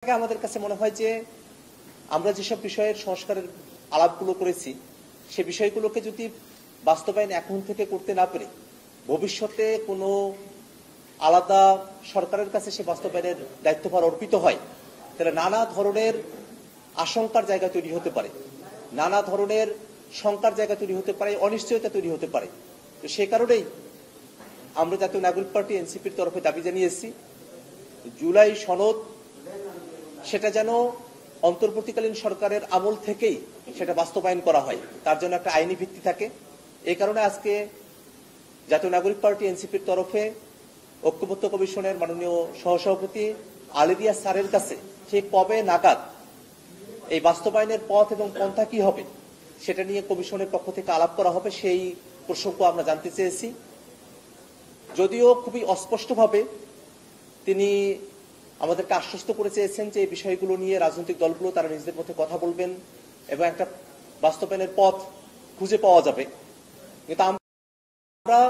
আমাদের কাছে মনে হয় যে আমরা যেসব বিষয়ের সংস্কারের আলাপগুলো করেছি সে বিষয়গুলোকে যদি বাস্তবায়ন এখন থেকে করতে না পারে ভবিষ্যতে কোনো আলাদা সরকারের কাছে সে বাস্তবায়নের দায়িত্বভার অর্পিত হয় তাহলে নানা ধরনের আশঙ্কার জায়গা তৈরি হতে পারে, নানা ধরনের শঙ্কার জায়গা তৈরি হতে পারে, অনিশ্চয়তা তৈরি হতে পারে। তো সে কারণেই আমরা জাতীয় নাগরিক পার্টি এনসিপির তরফে দাবি জানিয়েছি জুলাই সনদ সেটা যেন অন্তর্বর্তীকালীন সরকারের আমল থেকেই সেটা বাস্তবায়ন করা হয়, তার জন্য একটা আইনি ভিত্তি থাকে। এই কারণে আজকে জাতীয় নাগরিক পার্টি এনসিপির তরফে ঐক্যবদ্ধ কমিশনের মাননীয় সহসভাপতি আলিদিয়া স্যারের কাছে ঠিক কবে নাগাদ এই বাস্তবায়নের পথ এবং পন্থা কি হবে সেটা নিয়ে কমিশনের পক্ষ থেকে আলাপ করা হবে, সেই প্রসঙ্গ আমরা জানতে চেয়েছি। যদিও খুবই অস্পষ্টভাবে তিনি আমাদেরকে আশ্বস্ত করে চেয়েছেন যে এই বিষয়গুলো নিয়ে রাজনৈতিক দলগুলো তারা নিজেদের মধ্যে কথা বলবেন এবং একটা বাস্তবায়নের পথ খুঁজে পাওয়া যাবে, কিন্তু আমরা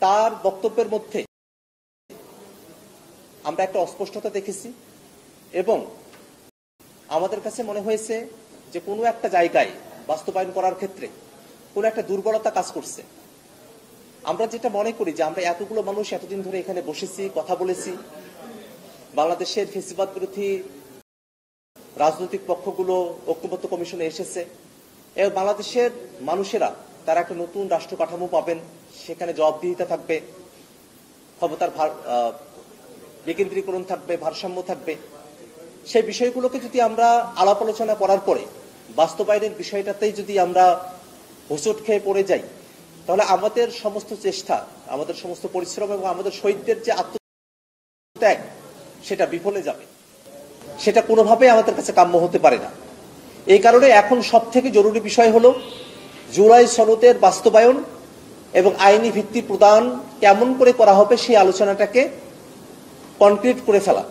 তার বক্তব্যের মধ্যে আমরা একটা অস্পষ্টতা দেখেছি এবং আমাদের কাছে মনে হয়েছে যে কোনো একটা জায়গায় বাস্তবায়ন করার ক্ষেত্রে কোনো একটা দুর্বলতা কাজ করছে। আমরা যেটা মনে করি যে আমরা এতগুলো মানুষ এতদিন ধরে এখানে বসেছি, কথা বলেছি, বাংলাদেশের ফ্যাসিবাদ বিরোধী রাজনৈতিক পক্ষগুলো ঐক্যবদ্ধ কমিশনে এসেছে এবং বাংলাদেশের মানুষেরা তারা একটা নতুন রাষ্ট্র কাঠামো পাবেন, সেখানে জবাবদিহিতা থাকবে, ক্ষমতার বিকেন্দ্রীকরণ থাকবে, ভারসাম্য থাকবে। সেই বিষয়গুলোকে যদি আমরা আলাপ আলোচনা করার পরে বাস্তবায়নের বিষয়টাতেই যদি আমরা হোঁচট খেয়ে পড়ে যাই তাহলে আমাদের সমস্ত চেষ্টা, আমাদের সমস্ত পরিশ্রম এবং আমাদের শহীদদের যে আত্মত্যাগ সেটা বিফলে যাবে, সেটা কোনোভাবেই আমাদের কাছে কাম্য হতে পারে না। এই কারণে এখন সবথেকে জরুরি বিষয় হলো জুলাই সনদের বাস্তবায়ন এবং আইনি ভিত্তি প্রদান কেমন করে করা হবে সেই আলোচনাটাকে কনক্রিট করে ফেলা।